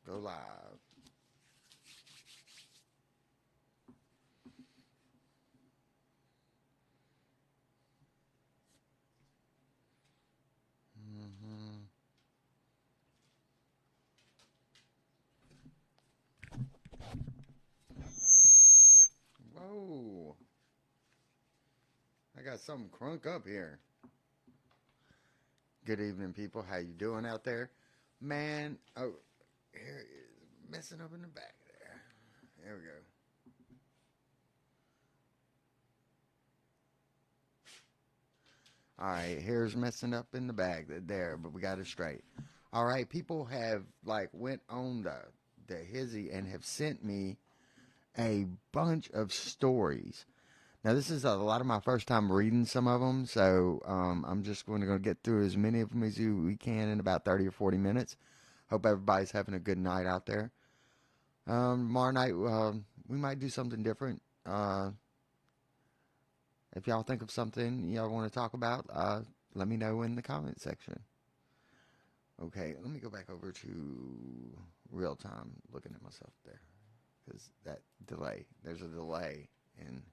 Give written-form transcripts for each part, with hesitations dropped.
Go live. Hmm. Whoa. I got something crunk up here. Good evening, people. How you doing out there? Man, oh, here it is. Messing up in the back there. There we go. All right, here's messing up in the bag there, but we got it straight. All right, people have like went on the hizzy and have sent me a bunch of stories. Now, this is a lot of my first time reading some of them, so I'm just going to go get through as many of them as we can in about 30 or 40 minutes. Hope everybody's having a good night out there. Tomorrow night, we might do something different. If y'all think of something y'all want to talk about, let me know in the comment section. Okay, let me go back over to real time looking at myself there because that delay, there's a delay in.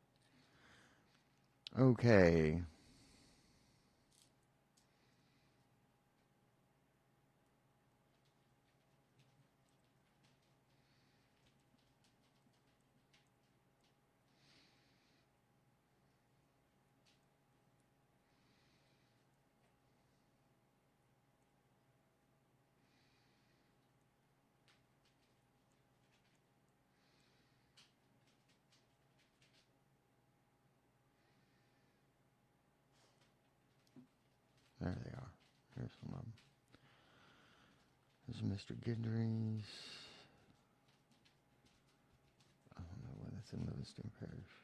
Okay, there they are. Here's some of them. There's Mr. Gendry's. I don't know where that's in Livingston Parish.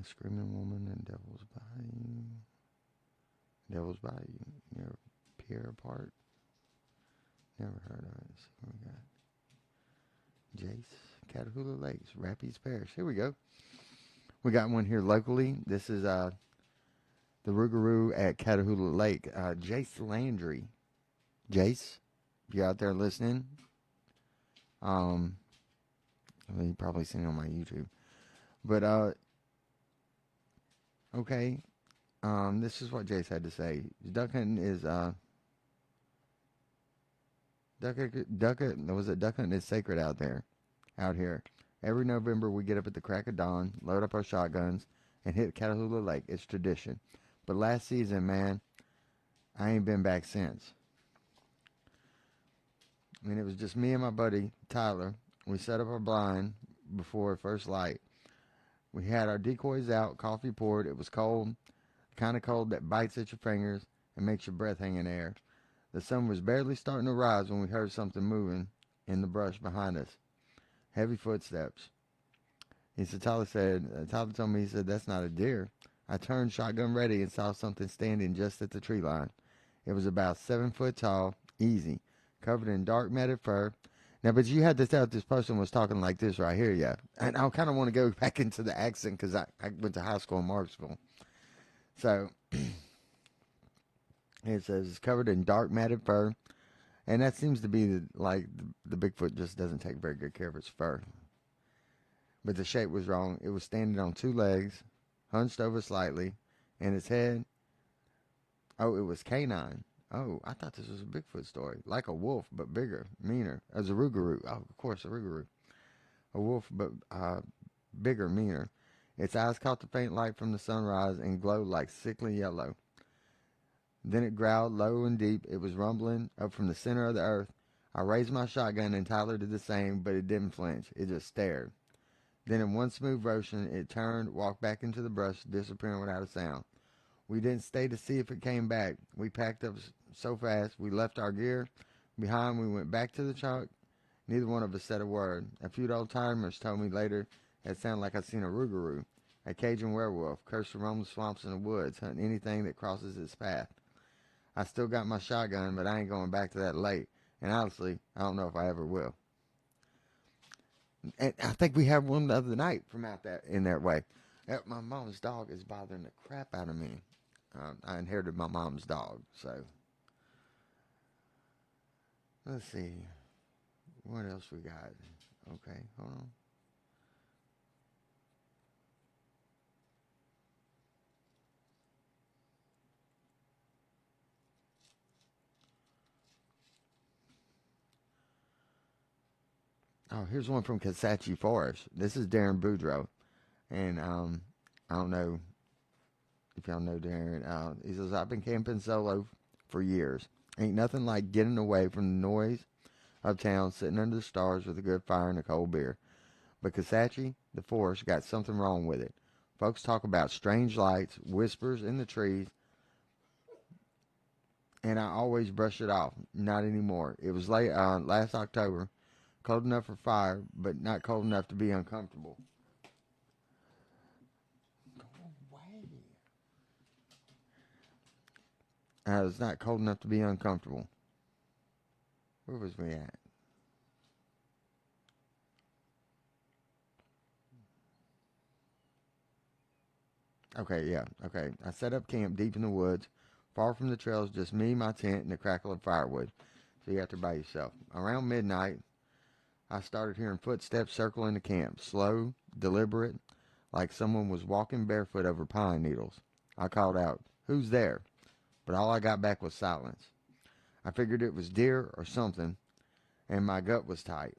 A Screaming Woman and Devil's Bayou. Devil's Bayou near Pierre Park. Never heard of it. So we got Jace, Catahoula Lakes, Rapides Parish. Here we go. We got one here locally. This is the Rougarou at Catahoula Lake. Jace Landry. Jace, if you're out there listening, I mean, you've probably seen it on my YouTube. But okay. This is what Jace had to say. Duck hunting is duck hunting is sacred out here. Every November we get up at the crack of dawn, load up our shotguns, and hit Catahoula Lake. It's tradition. But last season, man, I ain't been back since. I mean, it was just me and my buddy Tyler. We set up our blind before first light. We had our decoys out, coffee poured. It was cold, kind of cold that bites at your fingers and makes your breath hang in the air. The sun was barely starting to rise when we heard something moving in the brush behind us. Heavy footsteps. Tyler told me, he said, that's not a deer. I turned shotgun ready and saw something standing just at the tree line. It was about 7 foot tall, easy, covered in dark matted fur. Now, but you had to tell if this person was talking like this right here, yeah. And I kind of want to go back into the accent because I went to high school in Marksville. So it says it's covered in dark matted fur. And that seems to be the Bigfoot just doesn't take very good care of its fur. But the shape was wrong. It was standing on two legs, hunched over slightly, and its head, oh, it was canine. Oh, I thought this was a Bigfoot story. Like a wolf, but bigger, meaner. As a Rougarou. Oh, of course, a Rougarou. A wolf, but bigger, meaner. Its eyes caught the faint light from the sunrise and glowed like sickly yellow. Then it growled low and deep. It was rumbling up from the center of the earth. I raised my shotgun and Tyler did the same, but it didn't flinch. It just stared. Then in one smooth motion, it turned, walked back into the brush, disappearing without a sound. We didn't stay to see if it came back. We packed up so fast, we left our gear behind. We went back to the truck. Neither one of us said a word. A few old timers told me later it sounded like I'd seen a Rougarou, a Cajun werewolf, cursed to roam the swamps and the woods, hunting anything that crosses its path. I still got my shotgun, but I ain't going back to that lake. And honestly, I don't know if I ever will. And I think we had one the other night from out that in that way. My mom's dog is bothering the crap out of me. I inherited my mom's dog, so Let's see. What else we got? Okay, hold on. Oh, here's one from Kisatchie Forest. This is Darren Boudreaux. And I don't know if y'all know Darren. He says, I've been camping solo for years. Ain't nothing like getting away from the noise of town, sitting under the stars with a good fire and a cold beer. But Kisatchie, the forest, got something wrong with it. Folks talk about strange lights, whispers in the trees, and I always brush it off. Not anymore. It was late last October, cold enough for fire, but not cold enough to be uncomfortable. Go away. It's not cold enough to be uncomfortable. Where was we at? Okay, yeah, okay. I set up camp deep in the woods, far from the trails, just me, my tent, and the crackle of firewood. So you have to by yourself. Around midnight, I started hearing footsteps circling the camp, slow, deliberate, like someone was walking barefoot over pine needles. I called out, "Who's there?" But all I got back was silence. I figured it was deer or something, and my gut was tight.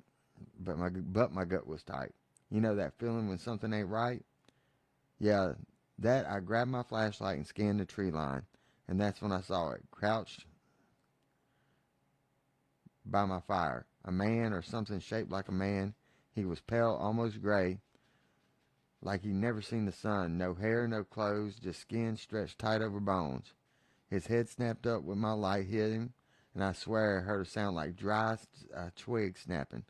But my gut was tight. You know that feeling when something ain't right? Yeah, that I grabbed my flashlight and scanned the tree line, and that's when I saw it, crouched by my fire. A man or something shaped like a man. He was pale, almost gray, like he'd never seen the sun. No hair, no clothes, just skin stretched tight over bones. His head snapped up when my light hit him, and I swear I heard a sound like dry twigs snapping.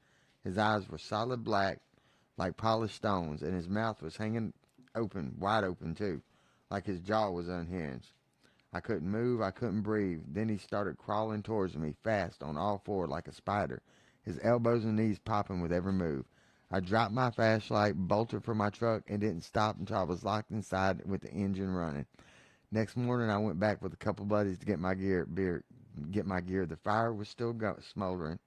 His eyes were solid black, like polished stones, and his mouth was hanging open, wide open too, like his jaw was unhinged. I couldn't move, I couldn't breathe. Then he started crawling towards me, fast, on all four, like a spider, his elbows and knees popping with every move. I dropped my flashlight, bolted for my truck, and didn't stop until I was locked inside with the engine running. Next morning, I went back with a couple buddies to get my gear. The fire was still smoldering.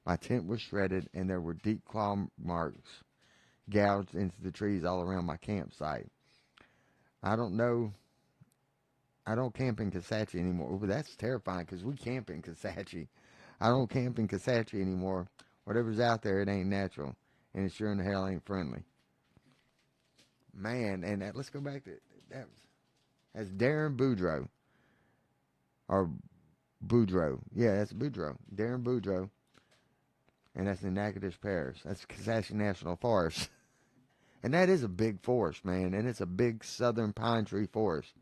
My tent was shredded, and there were deep claw marks gouged into the trees all around my campsite. I don't know. I don't camp in Kisatchie anymore. But that's terrifying because we camp in Kisatchie. I don't camp in Kisatchie anymore. Whatever's out there, it ain't natural, and it sure in the hell ain't friendly. Man, and let's go back to that. That's Darren Boudreaux or Boudreaux. Yeah, that's Boudreaux. Darren Boudreaux, and that's in Natchitoches Parish. That's Kisatchie National Forest, and that is a big forest, man, and it's a big southern pine tree forest.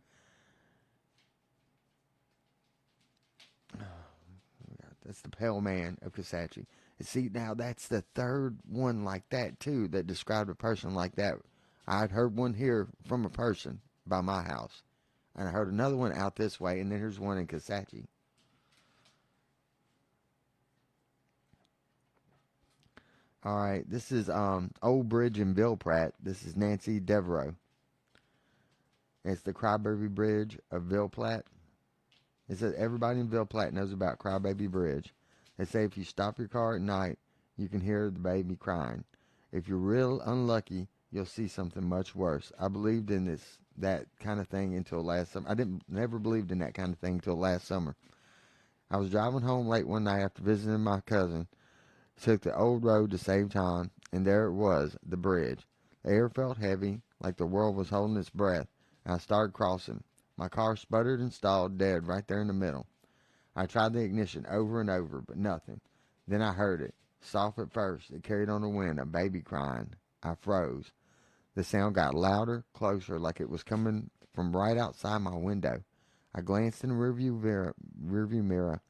That's the Pale Man of Kisatchie. And see, now that's the third one like that, too, that described a person like that. I'd heard one here from a person by my house. And I heard another one out this way, and then here's one in Kisatchie. All right, this is Old Bridge in Ville Platte. This is Nancy Devereaux. It's the Crybaby Bridge of Ville Platte. It says everybody in Ville Platte knows about Crybaby Bridge. They say if you stop your car at night, you can hear the baby crying. If you're real unlucky, you'll see something much worse. I believed in that kind of thing until last summer. I didn't never believed in that kind of thing until last summer. I was driving home late one night after visiting my cousin. Took the old road to save time, and there it was, the bridge. The air felt heavy, like the world was holding its breath, and I started crossing. My car sputtered and stalled dead right there in the middle. I tried the ignition over and over, but nothing. Then I heard it. Soft at first, it carried on the wind, a baby crying. I froze. The sound got louder, closer, like it was coming from right outside my window. I glanced in the rearview mirror,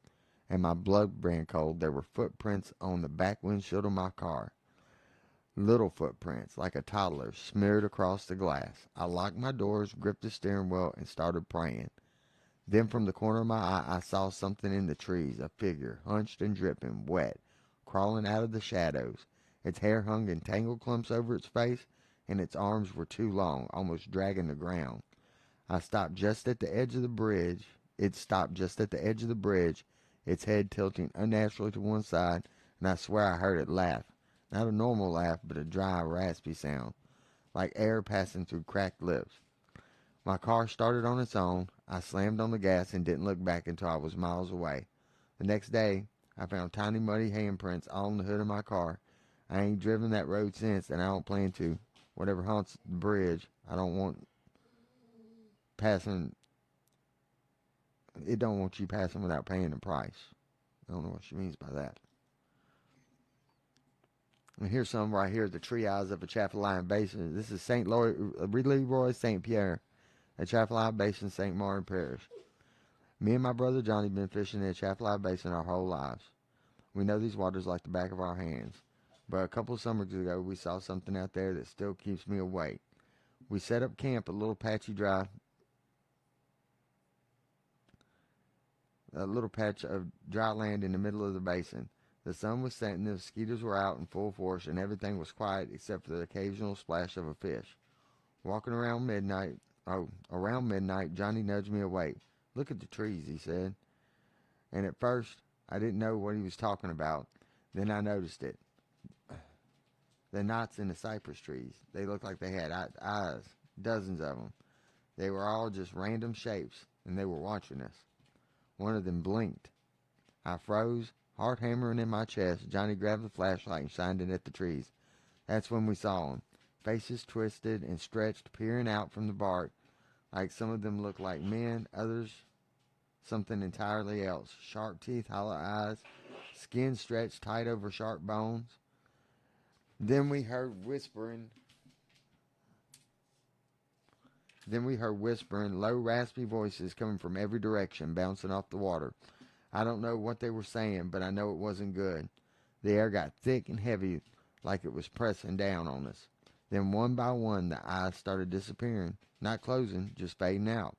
and my blood ran cold. There were footprints on the back windshield of my car. Little footprints, like a toddler's, smeared across the glass. I locked my doors, gripped the steering wheel, and started praying. Then from the corner of my eye, I saw something in the trees, a figure, hunched and dripping, wet, crawling out of the shadows. Its hair hung in tangled clumps over its face, and its arms were too long, almost dragging the ground. I stopped just at the edge of the bridge. It stopped just at the edge of the bridge. its head tilting unnaturally to one side, and I swear I heard it laugh. Not a normal laugh, but a dry, raspy sound, like air passing through cracked lips. My car started on its own. I slammed on the gas and didn't look back until I was miles away. The next day, I found tiny muddy handprints all on the hood of my car. I ain't driven that road since, and I don't plan to. Whatever haunts the bridge, I don't want passing. It don't want you passing without paying the price. I don't know what she means by that. And here's some right here, the triage of Atchafalaya Basin. This is St. Leroy St. Pierre, Atchafalaya Basin, St. Martin Parish. Me and my brother Johnny been fishing in the Atchafalaya Basin our whole lives. We know these waters like the back of our hands. But a couple of summers ago, we saw something out there that still keeps me awake. We set up camp at a little patch of dry land in the middle of the basin. The sun was setting, the mosquitoes were out in full force, and everything was quiet except for the occasional splash of a fish. Around midnight, Johnny nudged me awake. Look at the trees, he said. And at first, I didn't know what he was talking about. Then I noticed it. The knots in the cypress trees. They looked like they had eyes, dozens of them. They were all just random shapes, and they were watching us. One of them blinked. I froze, heart hammering in my chest. Johnny grabbed the flashlight and shined it at the trees. That's when we saw them. Faces twisted and stretched, peering out from the bark. Like some of them looked like men, others something entirely else. Sharp teeth, hollow eyes, skin stretched tight over sharp bones. Then we heard whispering, low, raspy voices coming from every direction, bouncing off the water. I don't know what they were saying, but I know it wasn't good. The air got thick and heavy, like it was pressing down on us. Then one by one, the eyes started disappearing, not closing, just fading out.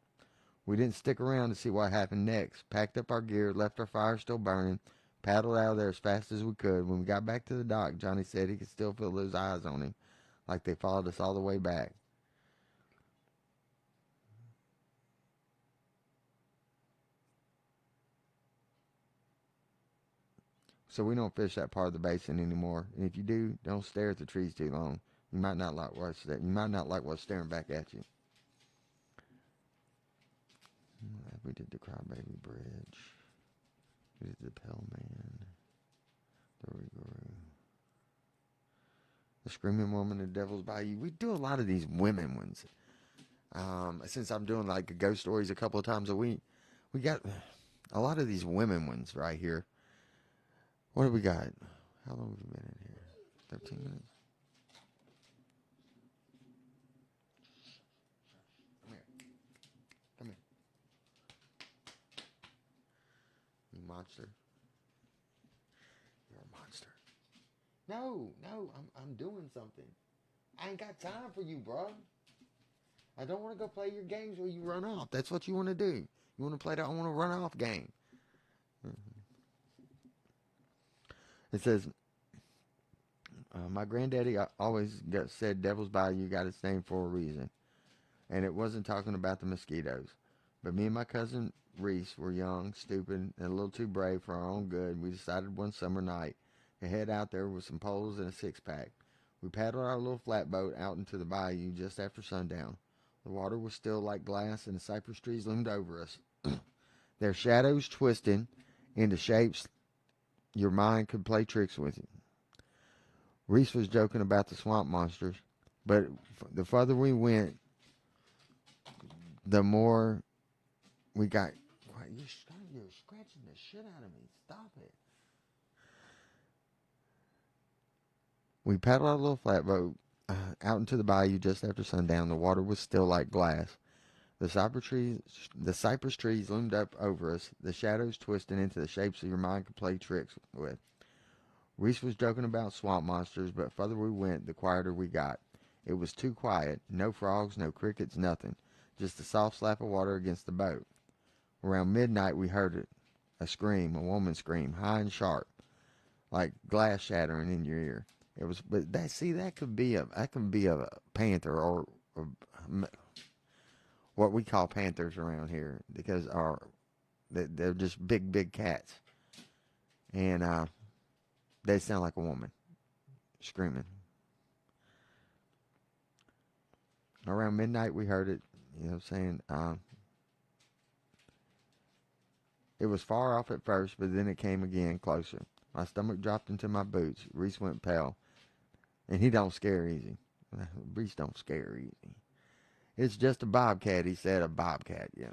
We didn't stick around to see what happened next. Packed up our gear, left our fire still burning, paddled out of there as fast as we could. When we got back to the dock, Johnny said he could still feel those eyes on him, like they followed us all the way back. So we don't fish that part of the basin anymore. And if you do, don't stare at the trees too long. You might not like what's staring back at you. We did the Crybaby Bridge. We did the Pell Man. The Screaming Woman, the Devil's Bayou. We do a lot of these women ones. Since I'm doing like ghost stories a couple of times a week, we got a lot of these women ones right here. What have we got? How long have we been in here? 13 minutes? Come here. You monster. You're a monster. No, I'm doing something. I ain't got time for you, bro. I don't want to go play your games where you run off. That's what you want to do. You want to play that I want to run off game. It says, my granddaddy always said Devil's Bayou got its name for a reason. And it wasn't talking about the mosquitoes. But me and my cousin Reese were young, stupid, and a little too brave for our own good. We decided one summer night to head out there with some poles and a six-pack. We paddled our little flatboat out into the bayou just after sundown. The water was still like glass, and the cypress trees loomed over us. Their shadows twisted into shapes your mind could play tricks with you. Reese was joking about the swamp monsters, but the further we went, the more we got. You're scratching the shit out of me. Stop it. We paddled our little flatboat out into the bayou just after sundown. The water was still like glass. The cypress trees loomed up over us, the shadows twisting into the shapes your mind could play tricks with. Reese was joking about swamp monsters, but further we went, the quieter we got. It was too quiet. No frogs, no crickets, nothing. Just the soft slap of water against the boat. Around midnight, we heard it. A woman's scream, high and sharp, like glass shattering in your ear. It was, but that could be a panther or what we call panthers around here, because they're just big cats. and they sound like a woman screaming. Around midnight, we heard it. You know what I'm saying? It was far off at first, but then it came again, closer. My stomach dropped into my boots. Reese went pale, and he don't scare easy. Reese don't scare easy. It's just a bobcat, he said. A bobcat, yeah.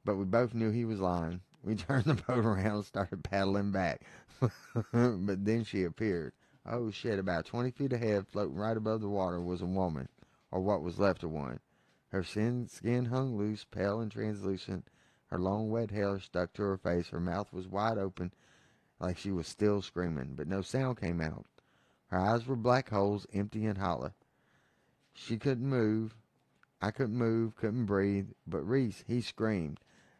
But we both knew he was lying. We turned the boat around and started paddling back. But then she appeared. Oh shit, about 20 feet ahead, floating right above the water, was a woman, or what was left of one. Her skin hung loose, pale and translucent. Her long wet hair stuck to her face. Her mouth was wide open, like she was still screaming, but no sound came out. Her eyes were black holes, empty and hollow. She couldn't move. I couldn't move, couldn't breathe. But Reese, he screamed,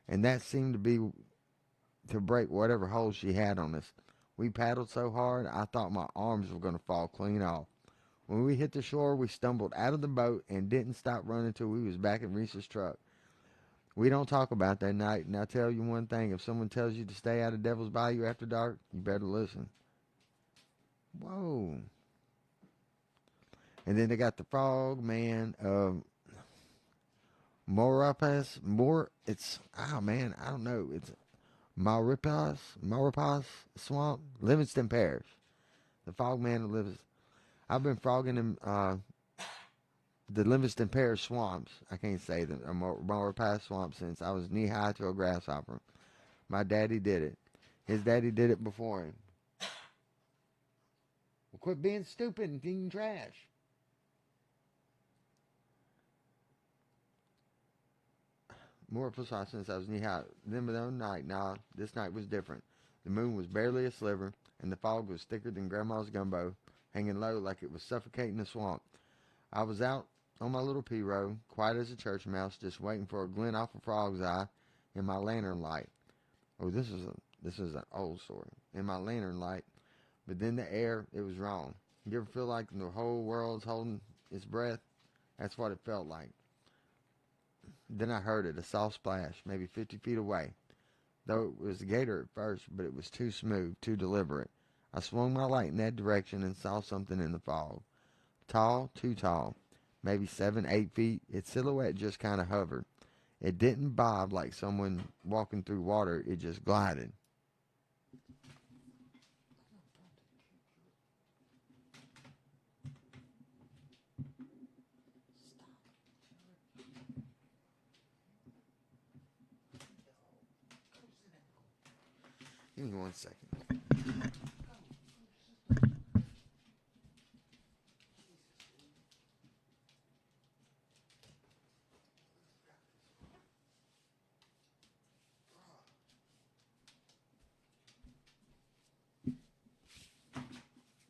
and that seemed to break whatever hold she had on us. We paddled so hard, I thought my arms were going to fall clean off. When we hit the shore, we stumbled out of the boat and didn't stop running till we was back in Reese's truck. We don't talk about that night, and I'll tell you one thing. If someone tells you to stay out of Devil's Bayou after dark, you better listen. Whoa. And then they got the Frog Man of it's, oh man, I don't know. It's Maurepas Swamp, Livingston Parish. The Frog Man of Livingston. I've been frogging in the Livingston Parish swamps. I can't say the Maurepas Swamp since I was knee high to a grasshopper. My daddy did it. His daddy did it before him. Well, quit being stupid and eating trash. More precise since I was knee high. Then the other night, this night was different. The moon was barely a sliver, and the fog was thicker than Grandma's gumbo, hanging low like it was suffocating the swamp. I was out on my little P-row, quiet as a church mouse, just waiting for a glint off a frog's eye in my lantern light. Oh, this is an old story. In my lantern light, but then the air, it was wrong. You ever feel like the whole world's holding its breath? That's what it felt like. Then I heard it, a soft splash, maybe 50 feet away. Though it was a gator at first, but it was too smooth, too deliberate. I swung my light in that direction and saw something in the fog. Tall, too tall, maybe 7, 8 feet. Its silhouette just kind of hovered. It didn't bob like someone walking through water, it just glided. Give me 1 second.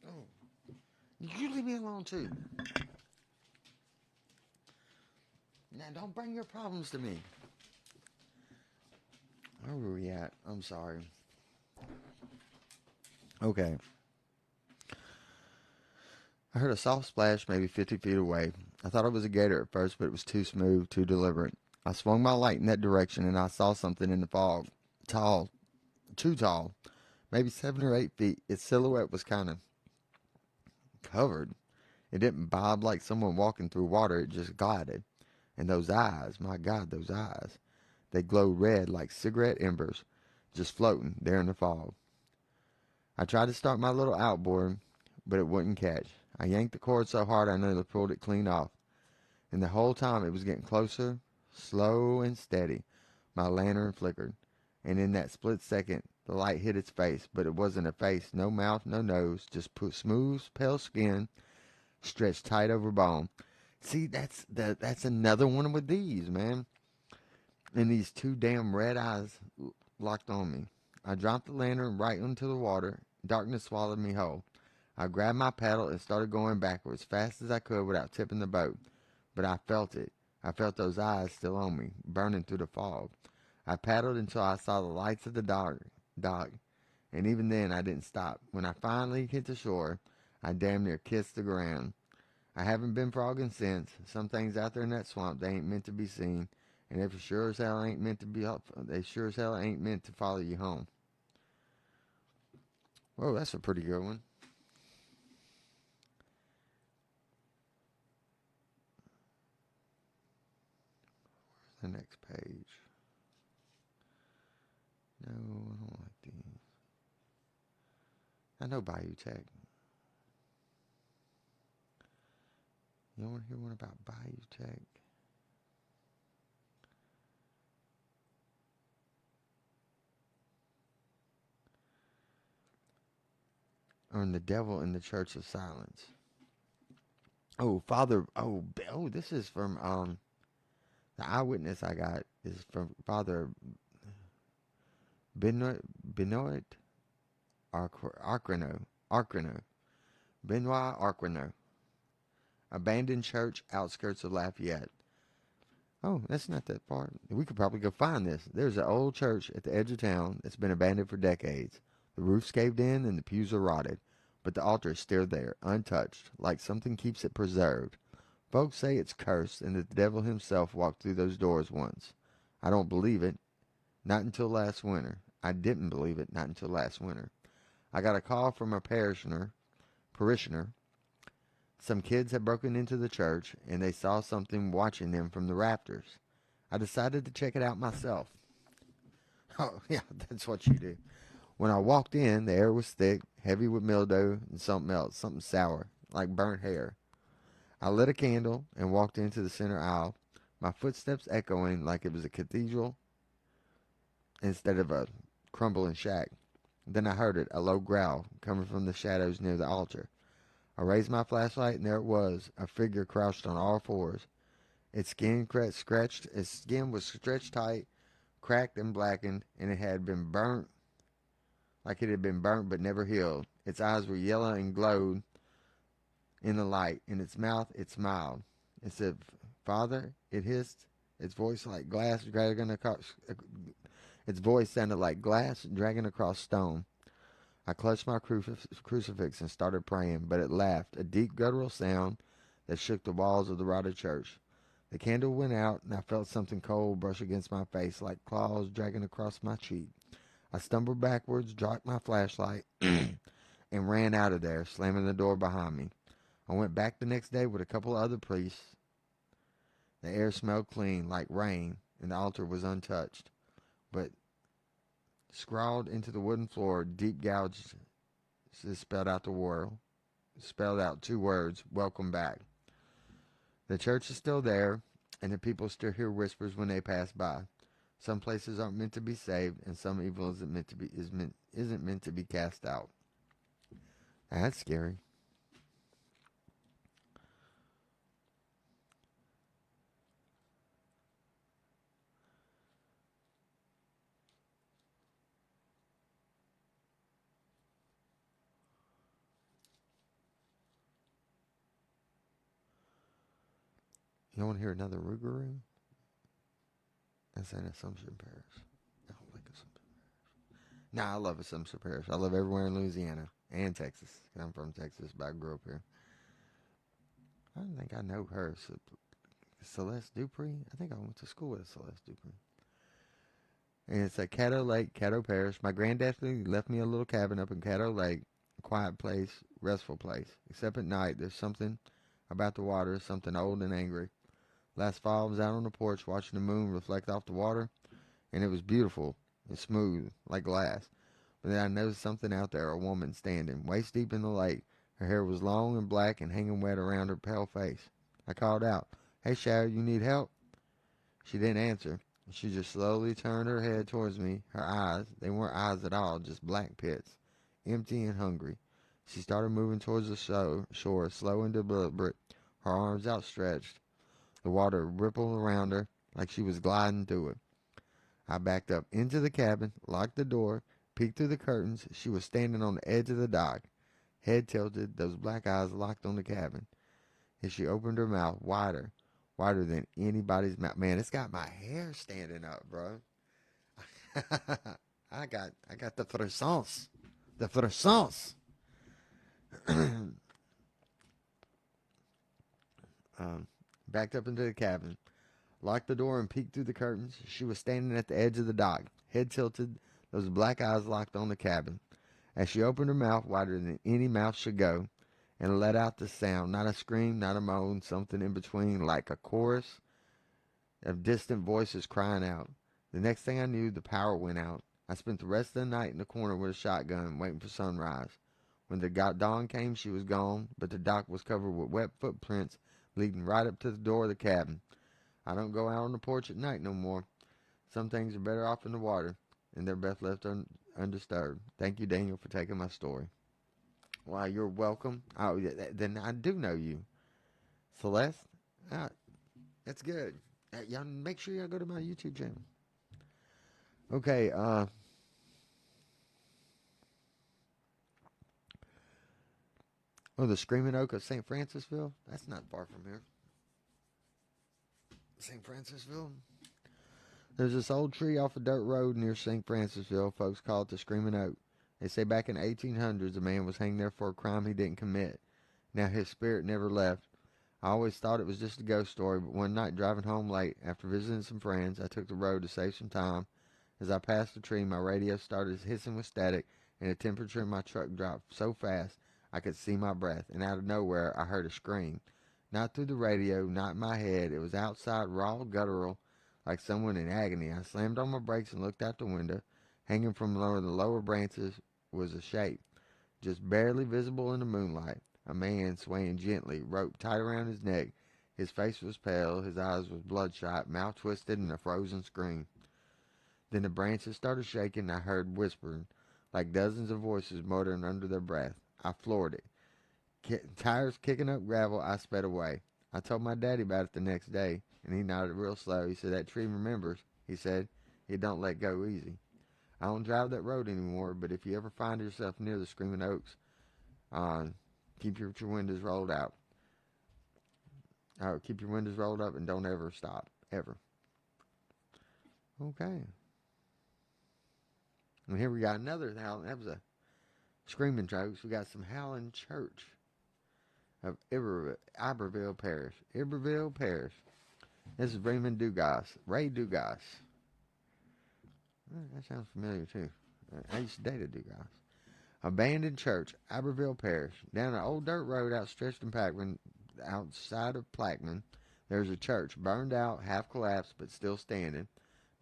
Oh, you leave me alone too. Now don't bring your problems to me. Where were we at? I'm sorry. Okay. I heard a soft splash maybe 50 feet away. I thought it was a gator at first, but it was too smooth, too deliberate. I swung my light in that direction and I saw something in the fog. Tall, too tall, maybe 7 or 8 feet. Its silhouette was kind of covered. It didn't bob like someone walking through water, it just glided. And those eyes, my God, those eyes. They glowed red like cigarette embers, just floating there in the fog. I tried to start my little outboard, but it wouldn't catch. I yanked the cord so hard I nearly pulled it clean off. And the whole time it was getting closer, slow and steady. My lantern flickered. And in that split second, the light hit its face. But it wasn't a face, no mouth, no nose. Just smooth, pale skin, stretched tight over bone. See, that's another one with these, man. And these two damn red eyes locked on me. I dropped the lantern right into the water. Darkness swallowed me whole. I grabbed my paddle and started going backwards as fast as I could without tipping the boat. But I felt it. I felt those eyes still on me, burning through the fog. I paddled until I saw the lights of the dock, and even then I didn't stop. When I finally hit the shore, I damn near kissed the ground. I haven't been frogging since. Some things out there in that swamp, they ain't meant to be seen, and they sure as hell ain't meant to follow you home. Whoa, that's a pretty good one. The next page. No, I don't like these. I know Bayou Tech. You want to hear one about Bayou Tech? Or The Devil in the Church of Silence. Oh, Father. Oh, this is from the eyewitness I got is from Father Benoit Arcrino. Benoit Arcrino. Abandoned church, outskirts of Lafayette. Oh, that's not that far. We could probably go find this. There's an old church at the edge of town that's been abandoned for decades. The roof's caved in and the pews are rotted, but the altar is still there, untouched, like something keeps it preserved. Folks say it's cursed and that the devil himself walked through those doors once. I don't believe it. Not until last winter. I didn't believe it not until last winter. I got a call from a parishioner. Some kids had broken into the church and they saw something watching them from the rafters. I decided to check it out myself. Oh, yeah, that's what you do. When I walked in, the air was thick, heavy with mildew and something else, something sour, like burnt hair. I lit a candle and walked into the center aisle, my footsteps echoing like it was a cathedral instead of a crumbling shack. Then I heard it, a low growl, coming from the shadows near the altar. I raised my flashlight, and there it was, a figure crouched on all fours. Its skin was stretched tight, cracked and blackened, and it had been burnt like it had been burnt but never healed. Its eyes were yellow and glowed in the light. In its mouth, it smiled. It said, "Father," it hissed. Its voice like glass dragging across. Its voice sounded like glass dragging across stone. I clutched my crucifix and started praying, but it laughed, a deep guttural sound that shook the walls of the rotted church. The candle went out, and I felt something cold brush against my face like claws dragging across my cheek. I stumbled backwards, dropped my flashlight, and ran out of there, slamming the door behind me. I went back the next day with a couple of other priests. The air smelled clean, like rain, and the altar was untouched. But scrawled into the wooden floor, deep gouged, spelled out two words, "Welcome back." The church is still there, and the people still hear whispers when they pass by. Some places aren't meant to be saved, and some evil isn't meant to be cast out. That's scary. You want to hear another Rougarou? That's an Assumption Parish. I don't like Assumption. Nah, I love Assumption Parish. I love everywhere in Louisiana and Texas. I'm from Texas, but I grew up here. I don't think I know her. Celeste Dupree? I think I went to school with Celeste Dupree. And it's at Caddo Lake, Caddo Parish. My granddad left me a little cabin up in Caddo Lake. A quiet place, restful place. Except at night, there's something about the water, something old and angry. Last fall, I was out on the porch watching the moon reflect off the water, and it was beautiful and smooth, like glass. But then I noticed something out there, a woman standing, waist deep in the lake. Her hair was long and black and hanging wet around her pale face. I called out, "Hey, Shadow, you need help?" She didn't answer. She just slowly turned her head towards me. Her eyes, they weren't eyes at all, just black pits, empty and hungry. She started moving towards the shore, slow and deliberate, her arms outstretched. The water rippled around her like she was gliding through it. I backed up into the cabin, locked the door, peeked through the curtains. She was standing on the edge of the dock, head tilted, those black eyes locked on the cabin. And she opened her mouth wider than anybody's mouth. Man, it's got my hair standing up, bro. I got the frissons. The frissons. Backed up into the cabin, locked the door and peeked through the curtains. She was standing at the edge of the dock, head tilted, those black eyes locked on the cabin. as she opened her mouth wider than any mouth should go, and let out the sound, not a scream, not a moan, something in between, like a chorus of distant voices crying out. The next thing I knew, the power went out. I spent the rest of the night in the corner with a shotgun, waiting for sunrise. When the dawn came, she was gone, but the dock was covered with wet footprints leading right up to the door of the cabin. I don't go out on the porch at night no more. Some things are better off in the water, and they're best left undisturbed. Thank you, Daniel, for taking my story. Why, you're welcome. Oh, then I do know you. Celeste? Ah, that's good. Y'all make sure y'all go to my YouTube channel. Okay, the Screaming Oak of St. Francisville? That's not far from here. St. Francisville? There's this old tree off a dirt road near St. Francisville. Folks call it the Screaming Oak. They say back in the 1800s a man was hanged there for a crime he didn't commit. Now his spirit never left. I always thought it was just a ghost story, but one night driving home late after visiting some friends, I took the road to save some time. As I passed the tree, my radio started hissing with static, and the temperature in my truck dropped so fast I could see my breath, and out of nowhere I heard a scream. Not through the radio, not in my head. It was outside, raw, guttural, like someone in agony. I slammed on my brakes and looked out the window. Hanging from one of the lower branches was a shape, just barely visible in the moonlight. A man swaying gently, rope tight around his neck. His face was pale, his eyes was bloodshot, mouth twisted in a frozen scream. Then the branches started shaking, and I heard whispering, like dozens of voices muttering under their breath. I floored it. Tires kicking up gravel, I sped away. I told my daddy about it the next day, and he nodded real slow. He said, "That tree remembers," he said. "It don't let go easy." I don't drive that road anymore, but if you ever find yourself near the Screaming Oaks, uh, keep your windows rolled out. Keep your windows rolled up and don't ever stop. Ever. Okay. And here we got another howling. That was a screaming, folks. We got some Howling Church of Iberville Parish. Iberville Parish. This is Raymond Dugas. Ray Dugas. That sounds familiar, too. I used to date a Dugas. Abandoned church, Iberville Parish. Down an old dirt road outstretched in Plaquemine, outside of Plaquemine, there's a church, burned out, half collapsed, but still standing.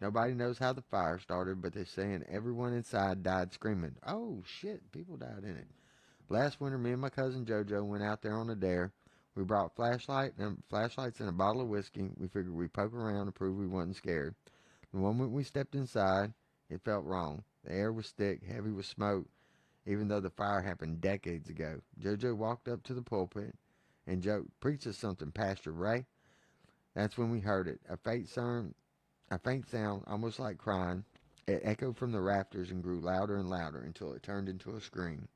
Nobody knows how the fire started, but they're saying everyone inside died screaming. Oh, shit, people died in it. Last winter, me and my cousin JoJo went out there on a dare. We brought flashlights and a bottle of whiskey. We figured we'd poke around to prove we wasn't scared. The moment we stepped inside, it felt wrong. The air was thick, heavy with smoke, even though the fire happened decades ago. JoJo walked up to the pulpit and joked, "Preach us something, Pastor Ray." That's when we heard it. A faint sound, almost like crying. It echoed from the rafters and grew louder and louder until it turned into a scream.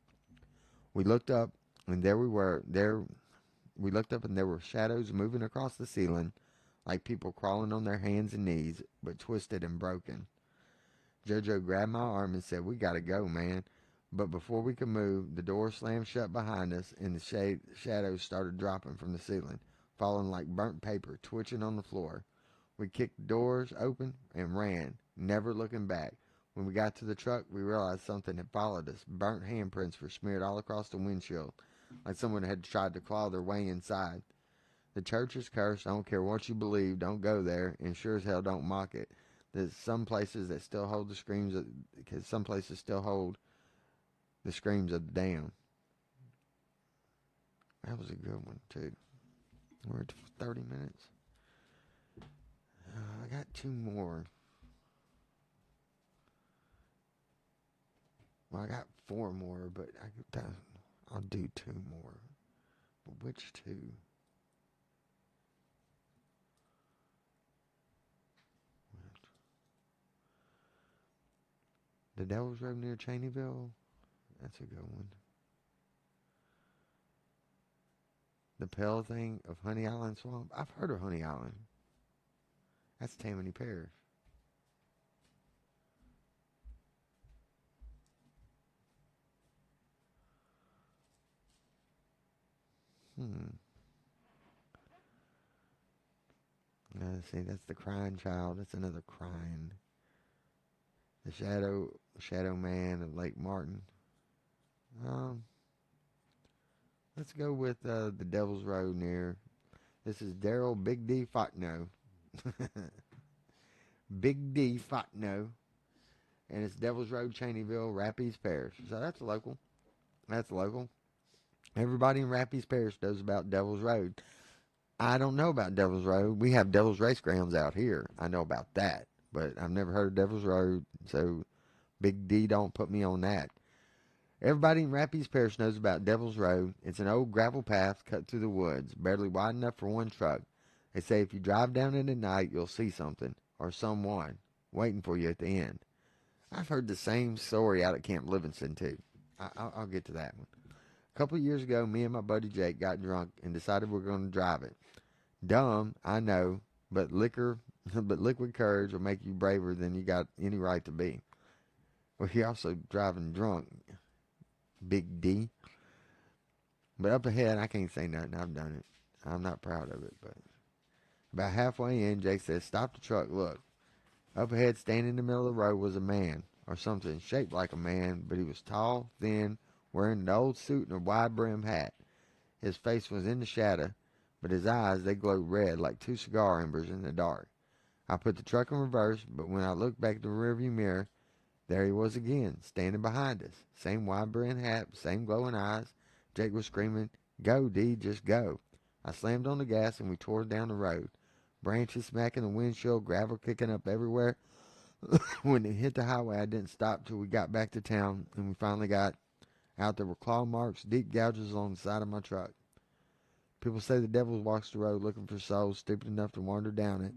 We looked up, and there we were. We looked up, and there were shadows moving across the ceiling, like people crawling on their hands and knees, but twisted and broken. JoJo grabbed my arm and said, "We gotta go, man." But before we could move, the door slammed shut behind us, and the shadows started dropping from the ceiling, falling like burnt paper, twitching on the floor. We kicked the doors open and ran, never looking back. When we got to the truck, we realized something had followed us. Burnt handprints were smeared all across the windshield, like someone had tried to claw their way inside. The church is cursed. I don't care what you believe. Don't go there, and sure as hell don't mock it. There's some places that still hold the screams, because some places still hold the screams of the damned. That was a good one, too. We're at 30 minutes. I got two more. Well, I got four more, but I'll do two more. But which two? The Devil's Road near Cheneyville? That's a good one. The Pale Thing of Honey Island Swamp? I've heard of Honey Island. That's Tammany Parish. Let's see, that's the Crying Child. That's another crying. The Shadow Man of Lake Martin. Um, let's go with the Devil's Road near. This is Daryl Big D Fatno. Big D Fatno. And it's Devil's Road, Cheneyville, Rapides Parish. So that's local. That's local. Everybody in Rapides Parish knows about Devil's Road. I don't know about Devil's Road. We have Devil's Race Grounds out here. I know about that. But I've never heard of Devil's Road. So Big D don't put me on that. Everybody in Rapides Parish knows about Devil's Road. It's an old gravel path cut through the woods, barely wide enough for one truck. They say if you drive down it at night, you'll see something or someone waiting for you at the end. I've heard the same story out at Camp Livingston, too. I'll get to that one. A couple of years ago, me and my buddy Jake got drunk and decided we're going to drive it. Dumb, I know, but liquid courage will make you braver than you got any right to be. Well, he also driving drunk, Big D. But up ahead, I can't say nothing. I've done it. I'm not proud of it, but about halfway in, Jake says, "Stop the truck, look." Up ahead, standing in the middle of the road, was a man, or something shaped like a man, but he was tall, thin, wearing an old suit and a wide-brimmed hat. His face was in the shadow, but his eyes, they glowed red like two cigar embers in the dark. I put the truck in reverse, but when I looked back at the rearview mirror, there he was again, standing behind us. Same wide-brimmed hat, same glowing eyes. Jake was screaming, "Go, D, just go." I slammed on the gas and we tore down the road. Branches smacking the windshield, gravel kicking up everywhere. When it hit the highway, I didn't stop till we got back to town, and we finally got out. There were claw marks, deep gouges along the side of my truck. People say the devil walks the road looking for souls stupid enough to wander down it.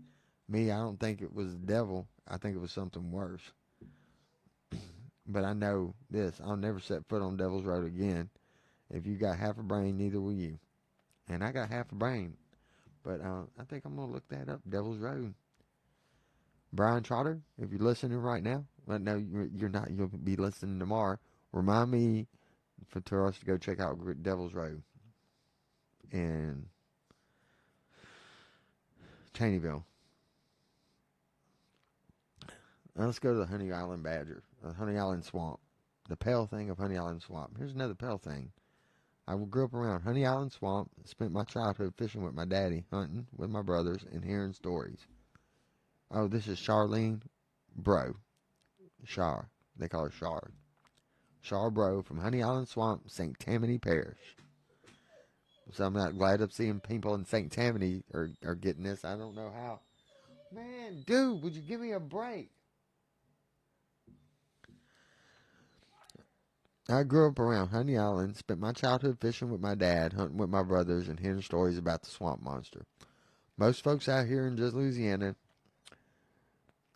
Me, I don't think it was the devil. I think it was something worse. But I know this, I'll never set foot on Devil's Road again. If you got half a brain, neither will you. And I got half a brain. But I think I'm going to look that up, Devil's Road. Brian Trotter, if you're listening right now, well, no, you're not. You'll be listening tomorrow. Remind me for us to go check out Devil's Road in Cheneyville. Now let's go to the Honey Island Badger, Honey Island Swamp, the pale thing of Honey Island Swamp. Here's another pale thing. I grew up around Honey Island Swamp, spent my childhood fishing with my daddy, hunting with my brothers, and hearing stories. Oh, this is Charlene Bro. Char. They call her Char. Char Bro from Honey Island Swamp, St. Tammany Parish. So I'm not glad of seeing people in St. Tammany are getting this. I don't know how. Man, dude, would you give me a break? I grew up around Honey Island, spent my childhood fishing with my dad, hunting with my brothers, and hearing stories about the swamp monster. Most folks out here in just Louisiana,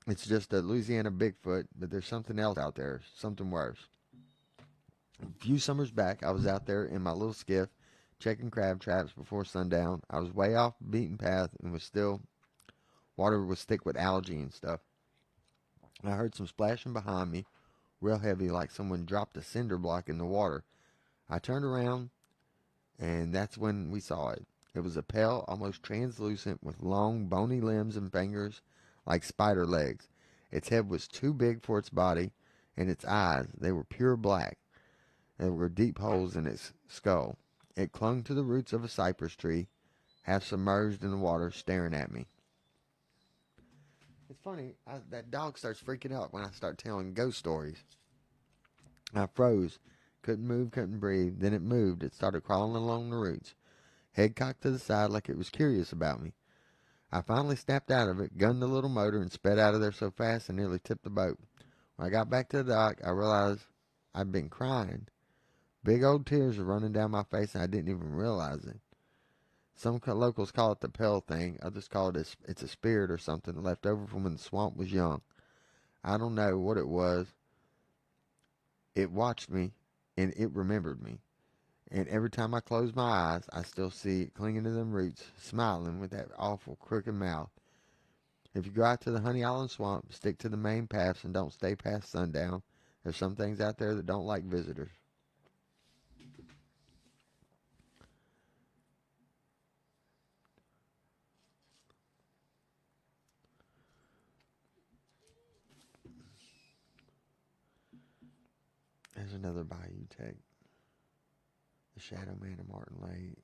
it's just a Louisiana Bigfoot, but there's something else out there, something worse. A few summers back, I was out there in my little skiff, checking crab traps before sundown. I was way off the beaten path and water was thick with algae and stuff. I heard some splashing behind me, real heavy, like someone dropped a cinder block in the water. I turned around, and that's when we saw it. It was a pale, almost translucent, with long, bony limbs and fingers like spider legs. Its head was too big for its body, and its eyes, they were pure black. There were deep holes in its skull. It clung to the roots of a cypress tree, half submerged in the water, staring at me. It's funny, that dog starts freaking out when I start telling ghost stories. I froze, couldn't move, couldn't breathe. Then it moved. It started crawling along the roots, head cocked to the side like it was curious about me. I finally snapped out of it, gunned the little motor, and sped out of there so fast I nearly tipped the boat. When I got back to the dock, I realized I'd been crying. Big old tears were running down my face, and I didn't even realize it. Some locals call it the pale thing. Others call it it's a spirit or something left over from when the swamp was young. I don't know what it was. It watched me, and it remembered me. And every time I close my eyes, I still see it clinging to them roots, smiling with that awful crooked mouth. If you go out to the Honey Island Swamp, stick to the main paths and don't stay past sundown. There's some things out there that don't like visitors. There's another Bayou Tech. The Shadow Man of Martin Lake.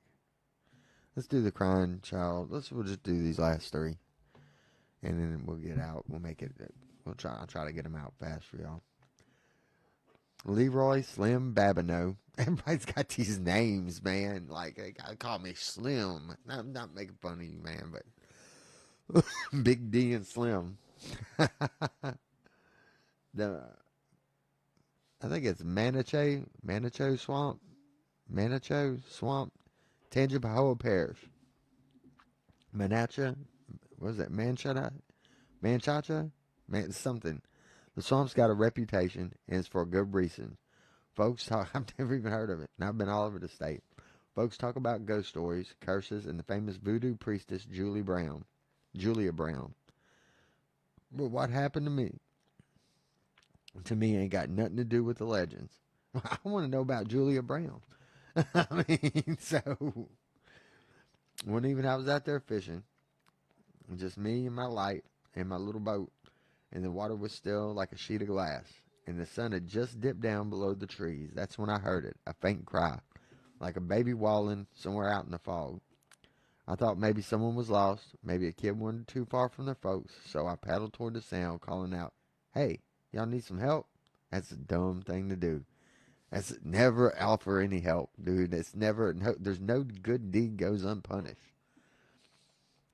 Let's do the Crying Child. We'll just do these last three, and then we'll get out. We'll make it. I'll try to get them out fast for y'all. Leroy Slim Babineau. Everybody's got these names, man. Like they gotta call me Slim. I'm not making fun of you, man, but Big D and Slim. the I think it's Manicho Swamp, Tangipahoa Parish. Manacha, what is that? Manchacha, something. The swamp's got a reputation, and it's for a good reason. Folks talk. I've never even heard of it, and I've been all over the state. Folks talk about ghost stories, curses, and the famous voodoo priestess Julia Brown. But what happened to me ain't got nothing to do with the legends. I want to know about Julia Brown. I mean, so when even I was out there fishing, just me and my light and my little boat, and the water was still like a sheet of glass, and the sun had just dipped down below the trees. That's when I heard it, a faint cry, like a baby wailing somewhere out in the fog. I thought maybe someone was lost, maybe a kid wandered too far from their folks, so I paddled toward the sound, calling out, "Hey, y'all need some help?" That's a dumb thing to do. That's never offer any help, dude. It's never, no, there's no good deed goes unpunished.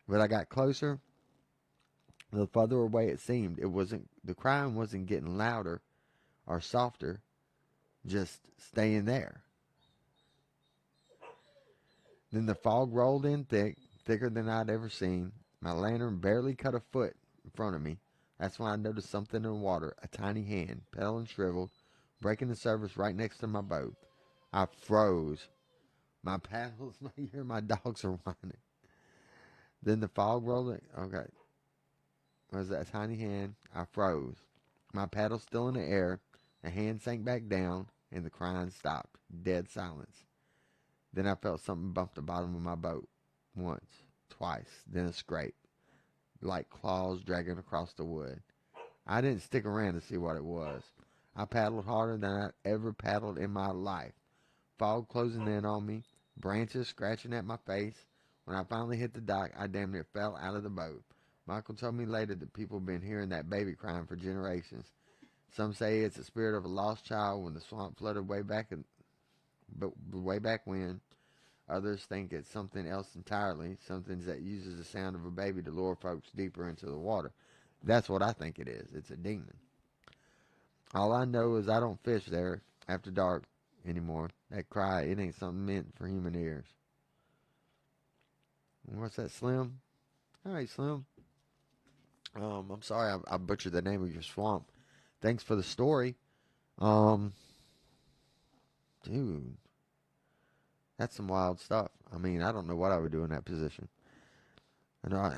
But I got closer, the farther away it seemed. The crying wasn't getting louder or softer, just staying there. Then the fog rolled in thicker than I'd ever seen. My lantern barely cut a foot in front of me. That's when I noticed something in the water, a tiny hand, pale and shriveled, breaking the surface right next to my boat. I froze. My paddles, I hear my dogs are whining. Then the fog rolled in. Okay. Was that tiny hand? I froze. My paddle still in the air. The hand sank back down, and the crying stopped. Dead silence. Then I felt something bump the bottom of my boat. Once, twice, then a scrape, like claws dragging across the wood. I didn't stick around to see what it was. I paddled harder than I'd ever paddled in my life. Fog closing in on me, branches scratching at my face. When I finally hit the dock, I damn near fell out of the boat. Michael told me later that people have been hearing that baby crying for generations. Some say it's the spirit of a lost child when the swamp flooded way back when. Others think it's something else entirely, something that uses the sound of a baby to lure folks deeper into the water. That's what I think it is. It's a demon. All I know is I don't fish there after dark anymore. That cry, it ain't something meant for human ears. What's that, Slim? All right, Slim. I'm sorry I butchered the name of your swamp. Thanks for the story. Dude, that's some wild stuff. I mean, I don't know what I would do in that position. I know,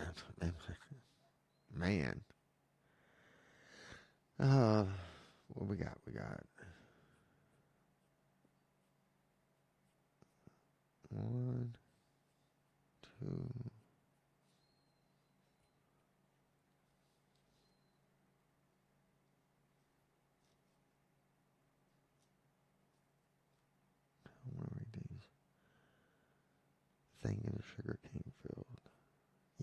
man. What we got? We got one, two. I want to read these. Thing in a sugar cane field.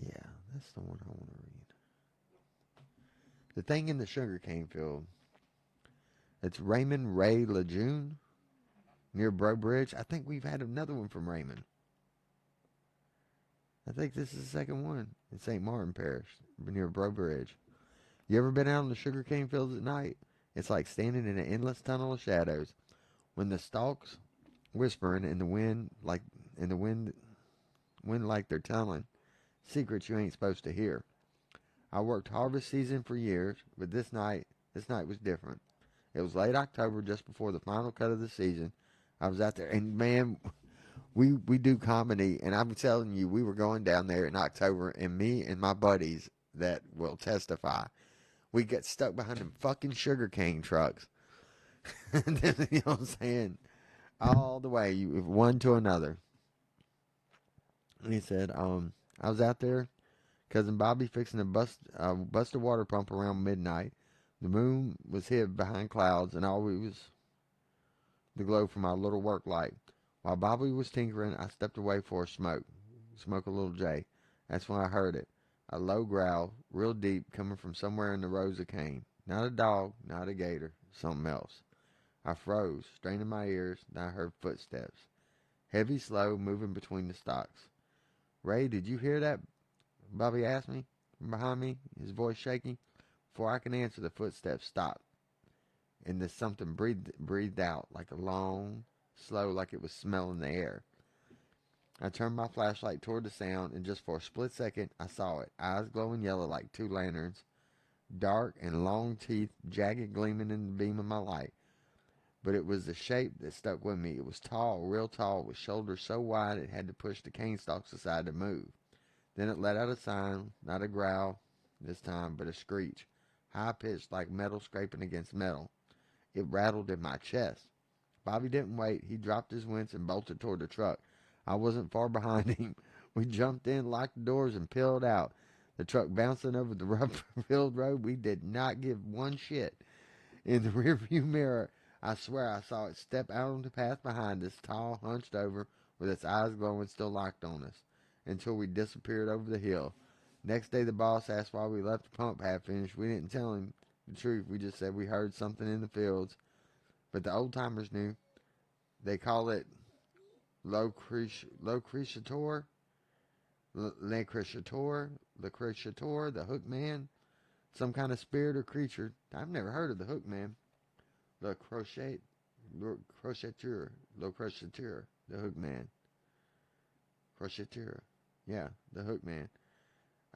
Yeah, that's the one I want to read. The Thing in the Sugar Cane Field. It's Raymond Ray Lejeune near Bro Bridge. I think we've had another one from Raymond. I think this is the second one in St. Martin Parish near Bro Bridge. You ever been out in the sugarcane fields at night? It's like standing in an endless tunnel of shadows. When the stalks whispering in the wind like they're telling secrets you ain't supposed to hear. I worked harvest season for years, but this night was different. It was late October, just before the final cut of the season. I was out there, and man, we do comedy, and I'm telling you, we were going down there in October, and me and my buddies that will testify, we get stuck behind them fucking sugarcane trucks. And then, you know what I'm saying? All the way, one to another. And he said, I was out there, cousin Bobby fixing to bust a water pump around midnight. The moon was hid behind clouds, and always the glow from our little work light. While Bobby was tinkering, I stepped away for a smoke a little J. That's when I heard it. A low growl, real deep, coming from somewhere in the rows of cane. Not a dog, not a gator, something else. I froze, straining my ears, then I heard footsteps. Heavy, slow, moving between the stalks. Ray, did you hear that? Bobby asked me from behind me, his voice shaking. Before I could answer, the footsteps stopped, and the something breathed out, like a long, slow, like it was smelling the air. I turned my flashlight toward the sound, and just for a split second, I saw it. Eyes glowing yellow like two lanterns, dark and long teeth, jagged gleaming in the beam of my light. But it was the shape that stuck with me. It was tall, real tall, with shoulders so wide it had to push the cane stalks aside to move. Then it let out a sound, not a growl this time, but a screech, high-pitched like metal scraping against metal. It rattled in my chest. Bobby didn't wait. He dropped his winch and bolted toward the truck. I wasn't far behind him. We jumped in, locked the doors, and peeled out. The truck bouncing over the rough-filled road. We did not give one shit. In the rearview mirror, I swear I saw it step out on the path behind us, tall, hunched over, with its eyes glowing, still locked on us, until we disappeared over the hill. Next day, the boss asked why we left the pump half finished. We didn't tell him the truth. We just said we heard something in the fields. But the old-timers knew. They call it Le Cresciator, the Hook Man, some kind of spirit or creature. I've never heard of the Hook Man. Le Crocheteur, the Hook Man. Crocheteur, yeah, the Hook Man.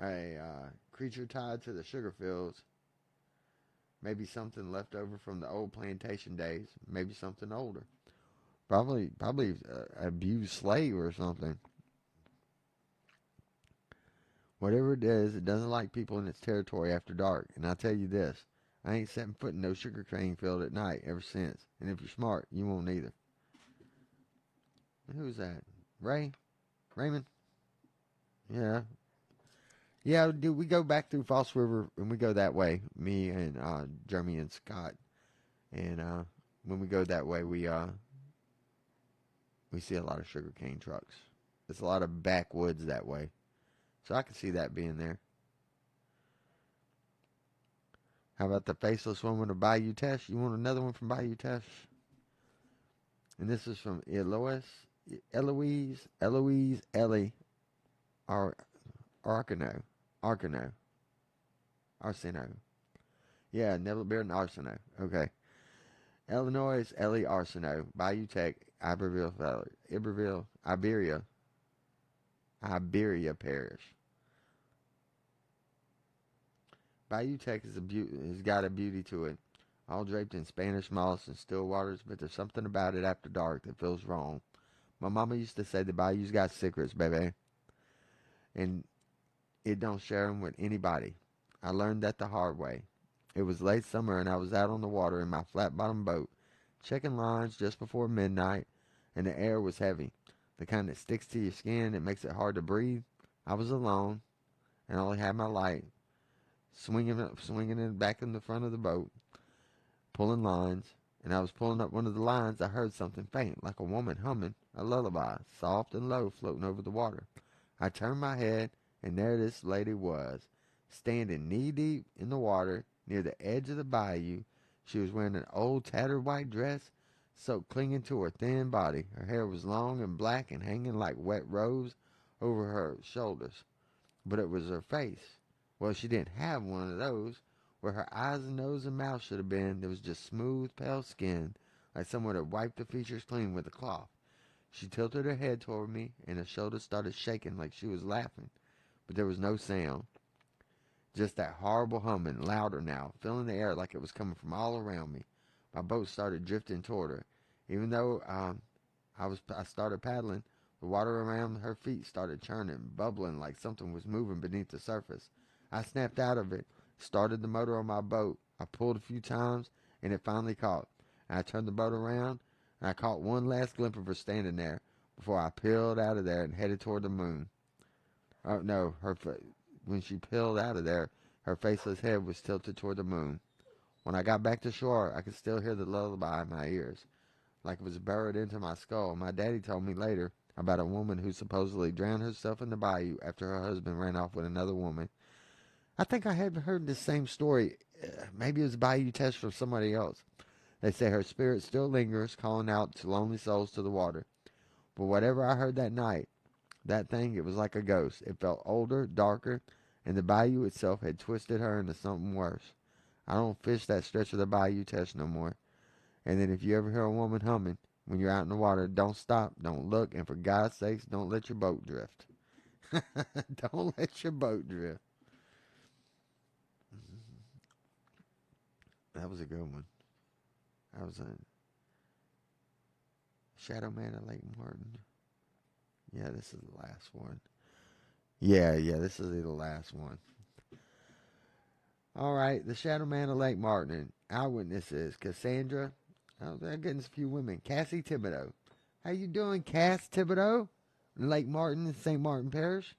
A creature tied to the sugar fields. Maybe something left over from the old plantation days. Maybe something older. Probably abused slave or something. Whatever it is, it doesn't like people in its territory after dark. And I tell you this, I ain't setting foot in no sugar cane field at night ever since. And if you're smart, you won't either. Who's that? Ray? Raymond? Yeah. Yeah, dude, we go back through False River and we go that way. Me and Jeremy and Scott. And when we go that way, we see a lot of sugar cane trucks. There's a lot of backwoods that way. So I can see that being there. How about the faceless woman of Bayou Teche? You want another one from Bayou Teche? And this is from Eloise Ellie Arcano. Arseno. Yeah, Neville Beard and Arseno. Okay. Illinois Ellie Arseno, Bayou Teche, Iberia Parish. Bayou Teche has got a beauty to it, all draped in Spanish moss and still waters, but there's something about it after dark that feels wrong. My mama used to say the bayou's got secrets, baby, and it don't share them with anybody. I learned that the hard way. It was late summer and I was out on the water in my flat-bottom boat, checking lines just before midnight, and the air was heavy, the kind that sticks to your skin and makes it hard to breathe. I was alone, and I only had my light, swinging it back in the front of the boat, pulling lines, and I was pulling up one of the lines. I heard something faint, like a woman humming a lullaby, soft and low, floating over the water. I turned my head, and there this lady was, standing knee-deep in the water near the edge of the bayou. She was wearing an old tattered white dress, soaked clinging to her thin body. Her hair was long and black and hanging like wet rose over her shoulders. But it was her face. Well, she didn't have one of those. Where her eyes and nose and mouth should have been, there was just smooth, pale skin, like someone had wiped the features clean with a cloth. She tilted her head toward me, and her shoulders started shaking like she was laughing. But there was no sound. Just that horrible humming, louder now, filling the air like it was coming from all around me. My boat started drifting toward her. Even though I started paddling, the water around her feet started churning, bubbling like something was moving beneath the surface. I snapped out of it, started the motor on my boat. I pulled a few times, and it finally caught. And I turned the boat around, and I caught one last glimpse of her standing there before I peeled out of there and headed toward the moon. Oh, no, when she peeled out of there, her faceless head was tilted toward the moon. When I got back to shore, I could still hear the lullaby in my ears. like it was burrowed into my skull. My daddy told me later about a woman who supposedly drowned herself in the bayou after her husband ran off with another woman. I think I had heard the same story. Maybe it was a bayou test from somebody else. They say her spirit still lingers, calling out to lonely souls to the water. But whatever I heard that night, that thing, it was like a ghost. It felt older, darker, and the bayou itself had twisted her into something worse. I don't fish that stretch of the bayou test no more. And then if you ever hear a woman humming when you're out in the water, don't stop, don't look, and for God's sakes, don't let your boat drift. Don't let your boat drift. That was a good one. That was a Shadow Man at Lake Martin. Yeah, this is the last one. Yeah, this is the last one. All right, the Shadow Man of Lake Martin. Eyewitnesses: Cassandra. Oh, they're getting a few women. Cassie Thibodeau. How you doing, Cass Thibodeau? Lake Martin, St. Martin Parish.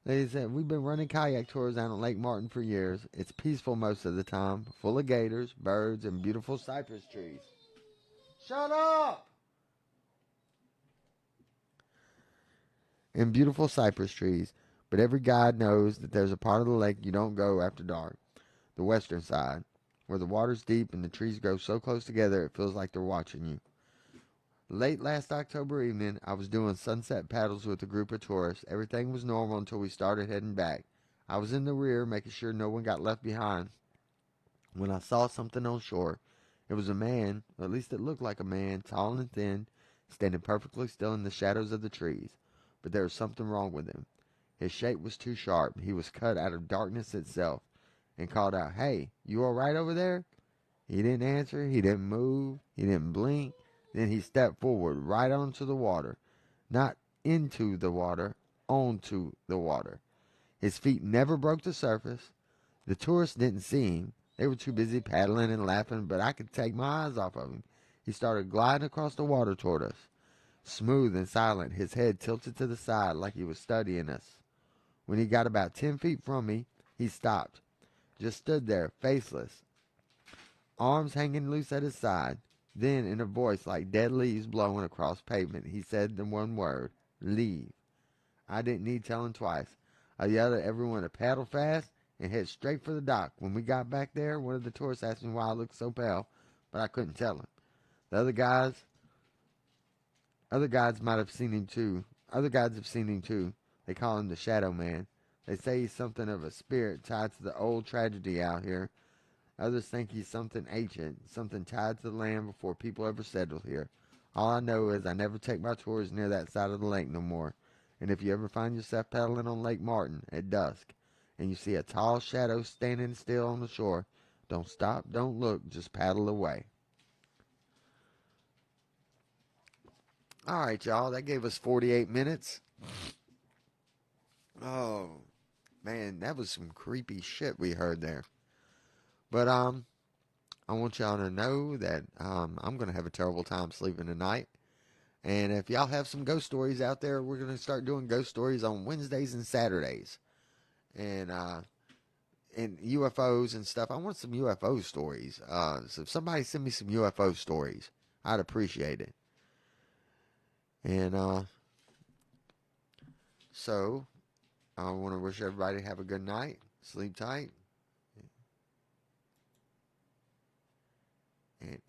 They said we've been running kayak tours down on Lake Martin for years. It's peaceful most of the time, full of gators, birds, and beautiful cypress trees. Shut up! And beautiful cypress trees. But every guide knows that there's a part of the lake you don't go after dark. The western side, where the water's deep and the trees grow so close together it feels like they're watching you. Late last October evening, I was doing sunset paddles with a group of tourists. Everything was normal until we started heading back. I was in the rear, making sure no one got left behind, when I saw something on shore. It was a man, or at least it looked like a man, tall and thin, standing perfectly still in the shadows of the trees. But there was something wrong with him. His shape was too sharp. He was cut out of darkness itself, and called out, "Hey, you all right over there?" He didn't answer. He didn't move. He didn't blink. Then he stepped forward right onto the water. Not into the water, onto the water. His feet never broke the surface. The tourists didn't see him. They were too busy paddling and laughing, but I could take my eyes off of him. He started gliding across the water toward us, smooth and silent, his head tilted to the side like he was studying us. When he got about 10 feet from me, he stopped, just stood there, faceless, arms hanging loose at his side. Then, in a voice like dead leaves blowing across pavement, he said the one word, "Leave." I didn't need telling twice. I yelled at everyone to paddle fast and head straight for the dock. When we got back there, one of the tourists asked me why I looked so pale, but I couldn't tell him. The other guides might have seen him too. Other guides have seen him too. They call him the Shadow Man. They say he's something of a spirit tied to the old tragedy out here. Others think he's something ancient, something tied to the land before people ever settled here. All I know is I never take my tours near that side of the lake no more. And if you ever find yourself paddling on Lake Martin at dusk, and you see a tall shadow standing still on the shore, don't stop, don't look, just paddle away. All right, y'all, that gave us 48 minutes. Oh, man, that was some creepy shit we heard there. But I want y'all to know that I'm gonna have a terrible time sleeping tonight. And if y'all have some ghost stories out there, we're gonna start doing ghost stories on Wednesdays and Saturdays, and UFOs and stuff. I want some UFO stories. So if somebody send me some UFO stories, I'd appreciate it. And so I want to wish everybody have a good night. Sleep tight. And